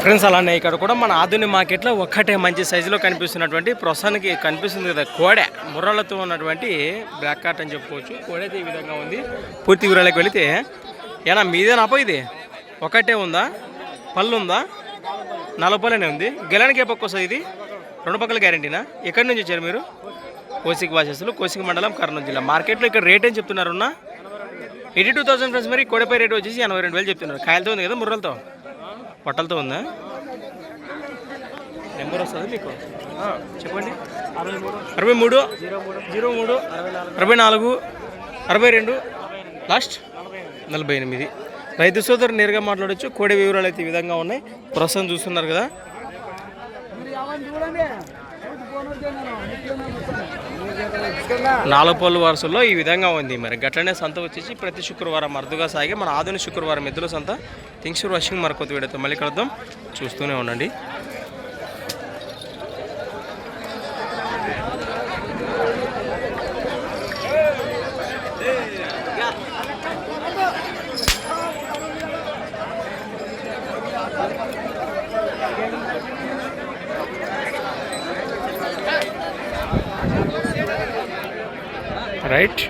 Friends అలానే ఇక్కడ కూడా మన ఆధునిక మార్కెట్లో ఒక్కటే మంచి సైజులో కనిపిస్తున్నటువంటి ప్రస్తుతానికి కనిపిస్తుంది కదా కోడె ముర్రలతో ఉన్నటువంటి బ్లాక్ కార్ట్ అని చెప్పుకోవచ్చు. కోడె అయితే ఈ విధంగా ఉంది. పూర్తి వివరాలకు వెళితే ఏనా మీదేనాపో ఇది ఒకటే ఉందా, పళ్ళు ఉందా? 4 పళ్ళనే ఉంది. గెలానికి ఏ పక్క వస్తుంది ఇది? 2 పక్కల గ్యారంటీనా? ఎక్కడి నుంచి వచ్చారు మీరు? కోసిక వాసస్సులు, కోసిక మండలం, కర్నూలు జిల్లా. మార్కెట్లో ఇక్కడ రేట్ ఏం చెప్తున్నారు? 82,000 ఫ్రెండ్స్. మరి కోడెపై రేట్ వచ్చేసి 82,000 చెప్తున్నారు. కాయలతో ఉంది కదా, ముర్రలతో పొట్టలతో ఉందా? నెంబర్ వస్తుంది మీకు చెప్పండి. 63 03 64 62 లాస్ట్ 48. రైతు సోదరు నేరుగా మాట్లాడచ్చు. కోడి వివరాలు అయితే ఈ విధంగా ఉన్నాయి. ప్రస్తుతం చూస్తున్నారు కదా. 4 పళ్ళు వరుసల్లో ఈ విధంగా ఉంది. మరి గట్లనే సంత వచ్చేసి ప్రతి శుక్రవారం అరుదుగా సాగే మన ఆధునిక శుక్రవారం ఎద్దుల సంత. Things for watching. మరొక వీడియోతో మళ్ళీ కలుద్దాం. చూస్తూనే ఉండండి. రైట్.